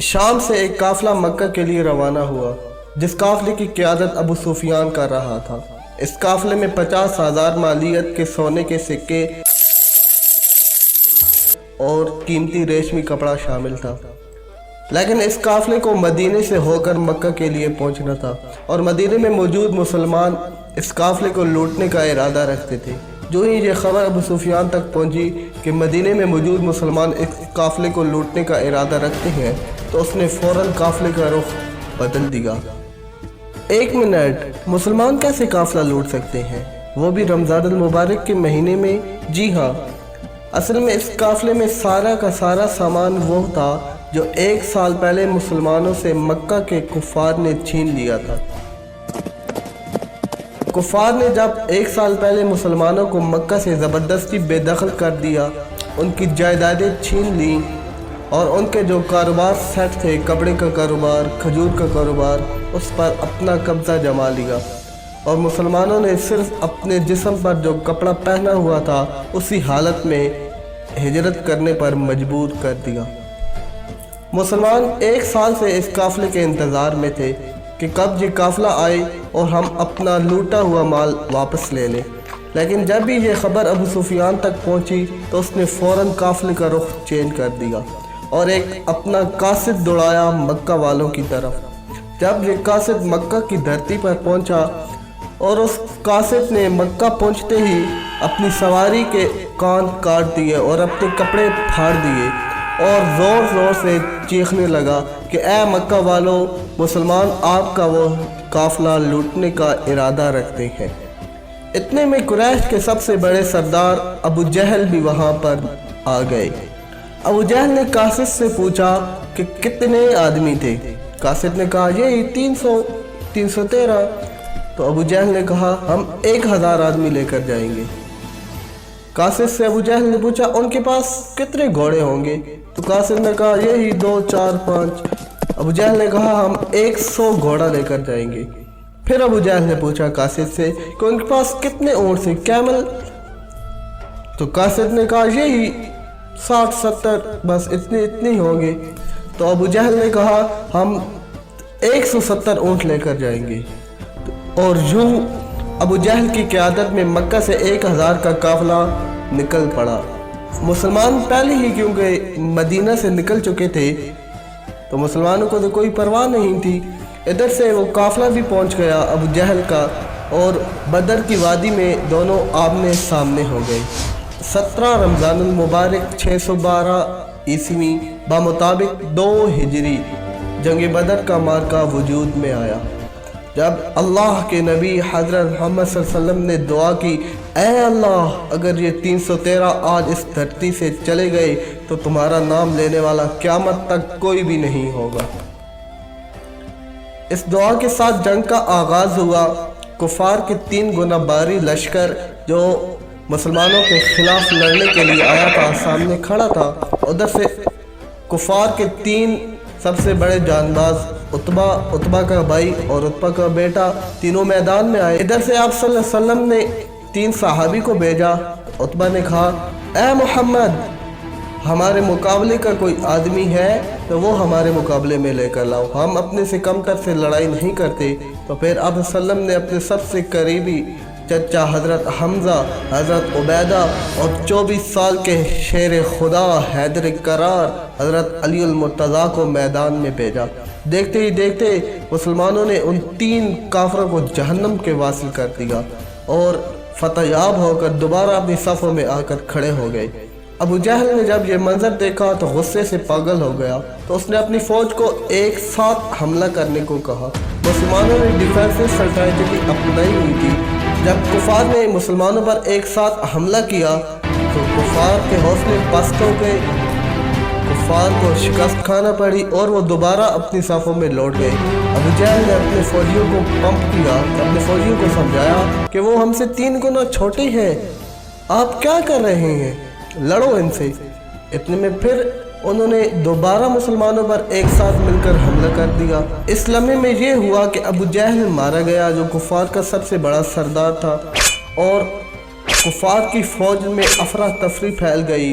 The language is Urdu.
شام سے ایک قافلہ مکہ کے لیے روانہ ہوا، جس قافلے کی قیادت ابو سفیان کر رہا تھا۔ اس قافلے میں 50,000 مالیت کے سونے کے سکے اور قیمتی ریشمی کپڑا شامل تھا۔ لیکن اس قافلے کو مدینے سے ہو کر مکہ کے لیے پہنچنا تھا، اور مدینے میں موجود مسلمان اس قافلے کو لوٹنے کا ارادہ رکھتے تھے۔ جو ہی یہ خبر ابو سفیان تک پہنچی کہ مدینے میں موجود مسلمان اس قافلے کو لوٹنے کا ارادہ رکھتے ہیں، تو اس نے فوراً قافلے کا رخ بدل دیا۔ ایک منٹ، مسلمان کیسے قافلہ لوٹ سکتے ہیں، وہ بھی رمضان المبارک کے مہینے میں؟ جی ہاں، اصل میں اس قافلے میں سارا کا سارا سامان وہ تھا جو 1 سال پہلے مسلمانوں سے مکہ کے کفار نے چھین لیا تھا۔ کفار نے جب 1 سال پہلے مسلمانوں کو مکہ سے زبردستی بے دخل کر دیا، ان کی جائیدادیں چھین لیں اور ان کے جو کاروبار سیٹ تھے، کپڑے کا کاروبار، کھجور کا کاروبار، اس پر اپنا قبضہ جما لیا، اور مسلمانوں نے صرف اپنے جسم پر جو کپڑا پہنا ہوا تھا اسی حالت میں ہجرت کرنے پر مجبور کر دیا۔ مسلمان 1 سال سے اس قافلے کے انتظار میں تھے کہ کب یہ قافلہ آئے اور ہم اپنا لوٹا ہوا مال واپس لے لیں، لیکن جب بھی یہ خبر ابو سفیان تک پہنچی تو اس نے فوراً قافلے کا رخ چینج کر دیا اور ایک اپنا قاصد دوڑایا مکہ والوں کی طرف۔ جب یہ قاصد مکہ کی دھرتی پر پہنچا اور اس قاصد نے مکہ پہنچتے ہی اپنی سواری کے کان کاٹ دیے اور اپنے کپڑے پھاڑ دیے اور زور زور سے چیخنے لگا کہ اے مکہ والوں، مسلمان آپ کا وہ قافلہ لوٹنے کا ارادہ رکھتے ہیں۔ اتنے میں قریش کے سب سے بڑے سردار ابو جہل بھی وہاں پر آ گئے۔ ابو جہل نے قاصد سے پوچھا کہ کتنے آدمی تھے؟ قاصد نے کہا یہی 313۔ تو ابو جہل نے کہا ہم 1000 آدمی لے کر جائیں گے۔ قاصد سے ابو جہل نے پوچھا ان کے پاس کتنے گھوڑے ہوں گے؟ تو قاصد نے کہا یہی 2، 4، 5۔ ابو جہل نے کہا ہم 100 گھوڑا لے کر جائیں گے۔ پھر ابو جہل نے پوچھا قاصد سے کہ ان کے پاس کتنے اونٹ تھے، کیمل؟ تو قاصد نے کہا یہی 60، 70، بس اتنے ہوں گے۔ تو ابو جہل نے کہا ہم 170 اونٹ لے کر جائیں گے۔ اور یوں ابو جہل کی قیادت میں مکہ سے 1000 کا قافلہ نکل پڑا۔ مسلمان پہلے ہی کیونکہ مدینہ سے نکل چکے تھے تو مسلمانوں کو تو کوئی پرواہ نہیں تھی۔ ادھر سے وہ قافلہ بھی پہنچ گیا ابو جہل کا، اور بدر کی وادی میں دونوں آمنے سامنے ہو گئے۔ 17 رمضان المبارک 612 عیسوی بمطابق 2 ہجری جنگ بدر کا مارکہ وجود میں آیا، جب اللہ کے نبی حضرت محمد صلی اللہ علیہ وسلم نے دعا کی اے اللہ، اگر یہ 313 آج اس دھرتی سے چلے گئے تو تمہارا نام لینے والا قیامت تک کوئی بھی نہیں ہوگا۔ اس دعا کے ساتھ جنگ کا آغاز ہوا۔ کفار کے 3 گنا باری لشکر جو مسلمانوں کے خلاف لڑنے کے لیے آیا تھا سامنے کھڑا تھا۔ ادھر سے کفار کے 3 سب سے بڑے جانباز عتبہ کا بھائی اور عتبہ کا بیٹا تینوں میدان میں آئے۔ ادھر سے آپ صلی اللہ علیہ وسلم نے 3 صحابی کو بھیجا۔ عتبہ نے کہا اے محمد، ہمارے مقابلے کا کوئی آدمی ہے تو وہ ہمارے مقابلے میں لے کر لاؤ، ہم اپنے سے کم تر سے لڑائی نہیں کرتے۔ تو پھر آپ صلی اللہ علیہ وسلم نے اپنے سب سے قریبی چچا حضرت حمزہ، حضرت عبیدہ اور 24 سال کے شیر خدا حیدر کرار حضرت علی المرتضیٰ کو میدان میں بھیجا۔ دیکھتے ہی دیکھتے مسلمانوں نے ان 3 کافروں کو جہنم کے واصل کر دیا اور فتح یاب ہو کر دوبارہ اپنی صفوں میں آ کر کھڑے ہو گئے۔ ابو جہل نے جب یہ منظر دیکھا تو غصے سے پاگل ہو گیا، تو اس نے اپنی فوج کو ایک ساتھ حملہ کرنے کو کہا۔ مسلمانوں نے ڈیفینسو اسٹریٹجی اپنائی ہوئی تھی۔ جب کفار نے مسلمانوں پر ایک ساتھ حملہ کیا تو کفار کے حوصلے پست ہو گئے، کفار کو شکست کھانا پڑی اور وہ دوبارہ اپنی صفوں میں لوٹ گئے۔ ابو جہل نے اپنے فوجیوں کو پمپ کیا، اپنے فوجیوں کو سمجھایا کہ وہ ہم سے 3 گنا چھوٹے ہیں، آپ کیا کر رہے ہیں، لڑو ان سے۔ اتنے میں پھر انہوں نے دوبارہ مسلمانوں پر ایک ساتھ مل کر حملہ کر دیا۔ اس لمحے میں یہ ہوا کہ ابو جہل مارا گیا جو کفار کا سب سے بڑا سردار تھا، اور کفار کی فوج میں افراتفری پھیل گئی